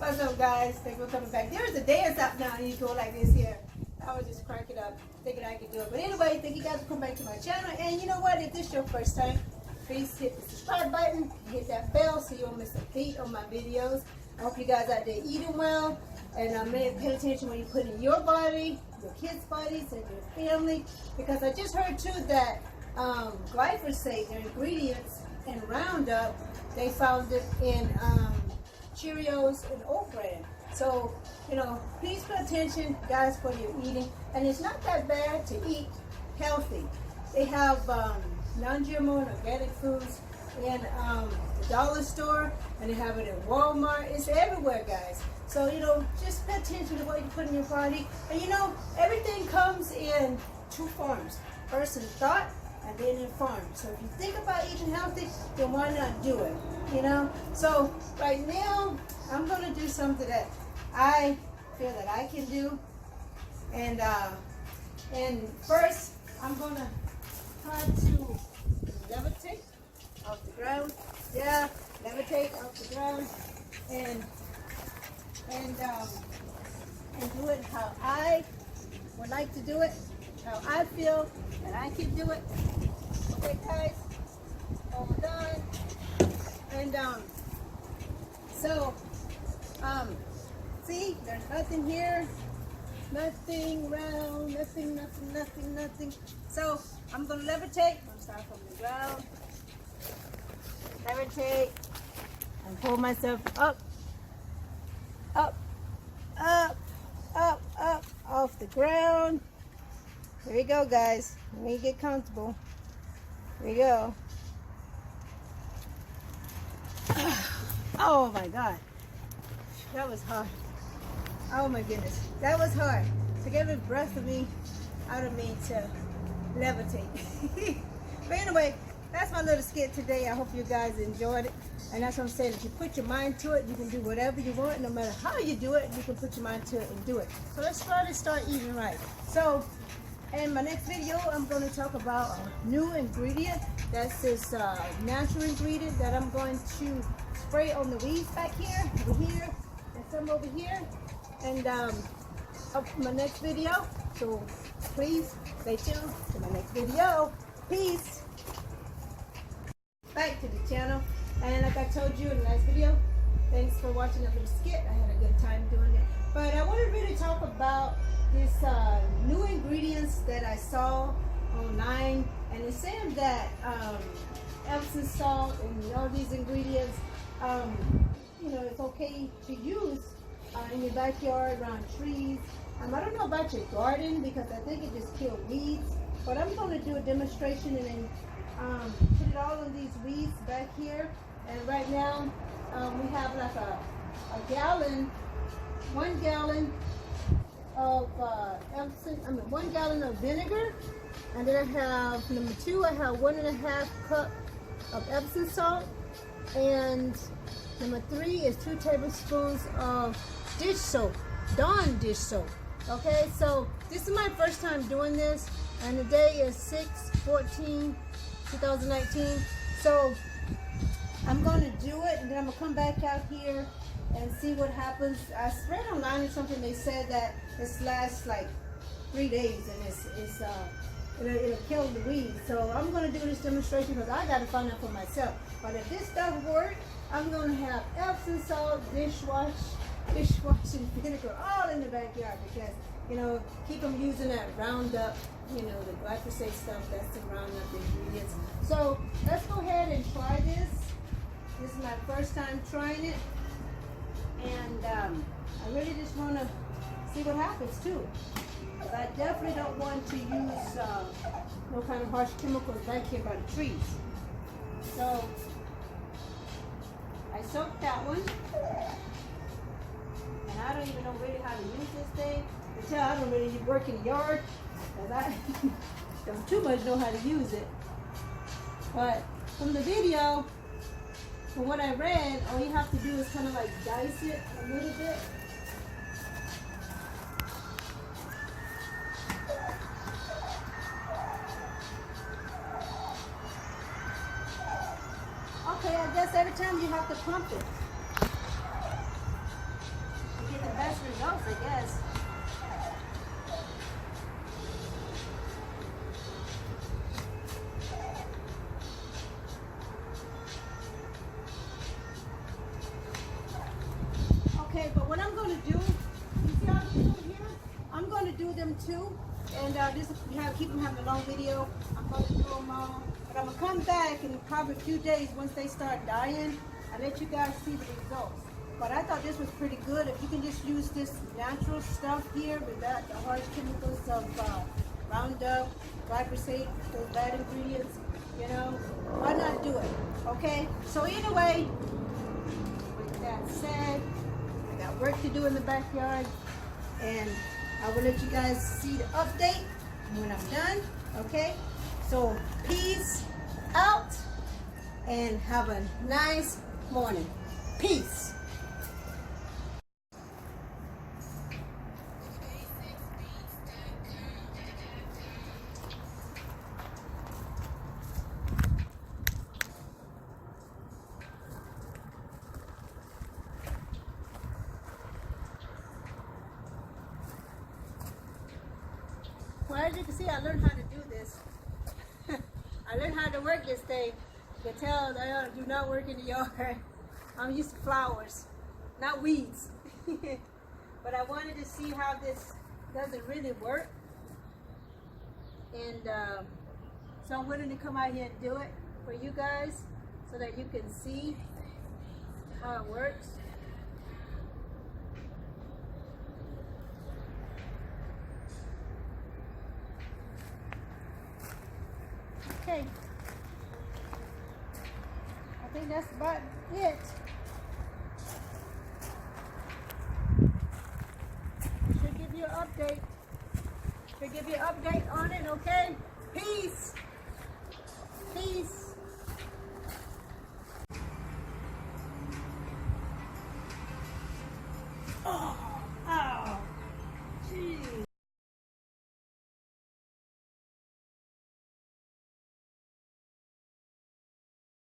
What's up, guys? Thanks for coming back. There's a dance out now, and you go like this here. I was just cracking up, thinking I could do it. But anyway, thank you guys for coming back to my channel. And you know what? If this is your first time, please hit the subscribe button, hit that bell so you won't miss a beat on my videos. I hope you guys out there eating well, and pay attention when you put in your body, your kids' bodies, and your family. Because I just heard too that glyphosate, their ingredients in Roundup, they found it in Cheerios and oat bran. So, you know, please pay attention, guys, when you're eating. And it's not that bad to eat healthy. They have non-GMO and organic foods in the dollar store, and they have it in Walmart. It's everywhere, guys. So, you know, just pay attention to what you put in your body. And, you know, everything comes in two forms. First in thought, and then in farm. So if you think about eating healthy, then why not do it? You know? So right now, I'm going to do something that I feel that I can do. And first, I'm going to try to levitate off the ground. Yeah, levitate off the ground. And do it how I would like to do it. How I feel that I can do it. Okay, guys, all done. And see, there's nothing here, nothing around, nothing. So I'm gonna levitate. I'm gonna start from the ground. Levitate and pull myself up off the ground. Here we go, guys. Let me get comfortable. Here we go. Oh my God. That was hard. Oh my goodness. That was hard. To get the breath of me out of me to levitate. But anyway, that's my little skit today. I hope you guys enjoyed it. And that's what I'm saying. If you put your mind to it, you can do whatever you want. No matter how you do it, you can put your mind to it and do it. So let's try to start eating right. So in my next video, I'm going to talk about a new ingredient. That's this natural ingredient that I'm going to spray on the weeds back here, over here, and some over here. And up for my next video. So please stay tuned to my next video. Peace. Back to the channel. And like I told you in the last video, thanks for watching that little skit. I had a good time doing it. But I want to really talk about this new ingredients that I saw online, and it's saying that Epsom salt and all these ingredients, you know, it's okay to use in your backyard, around trees. I don't know about your garden because I think it just kills weeds, but I'm going to do a demonstration and then put it all on these weeds back here. And right now we have like a gallon, 1 gallon of Epsom, 1 gallon of vinegar, and then I have number 2, I have 1.5 cup of Epsom salt, and number 3 is 2 tablespoons of dish soap, Dawn dish soap. Okay, so this is my first time doing this, and the day is 6/14/2019. So I'm going to do it, and then I'm going to come back out here and see what happens. I read online or something, they said that this lasts like 3 days, and it'll kill the weeds. So I'm going to do this demonstration because I got to find out for myself. But if this doesn't work, I'm going to have Epsom salt, dishwashing vinegar all in the backyard, because, you know, keep them using that Roundup, you know, the glyphosate stuff, that's the Roundup ingredients. So let's go ahead and try this. This is my first time trying it. And I really just want to see what happens too. But I definitely don't want to use no kind of harsh chemicals back here by the trees. So I soaked that one. And I don't even know really how to use this thing. You can tell I don't really work in the yard, because I don't too much know how to use it. But from the video, from what I read, all you have to do is kind of like dice it a little bit. Okay, I guess every time you have to pump it. best results, I guess. Okay, but what I'm going to do, you see how these over here? I'm going to do them too. And keep them having a long video. I'm going to do them all. But I'm going to come back in probably a few days once they start dying. I'll let you guys see the results. But I thought this was pretty good. If you can just use this natural stuff here without the harsh chemicals of Roundup, glyphosate, those bad ingredients, you know, why not do it? Okay? So either way, with that said, I got work to do in the backyard. And I will let you guys see the update when I'm done. Okay? So peace out and have a nice morning. Peace. Well, as you can see, I learned how to do this. I learned how to work this thing. You can tell that I do not work in the yard. I'm used to flowers, not weeds. But I wanted to see how this doesn't really work. And so I'm willing to come out here and do it for you guys so that you can see how it works. Okay, I think that's about it. Should give you an update. Should give you an update on it, okay? Peace. Peace.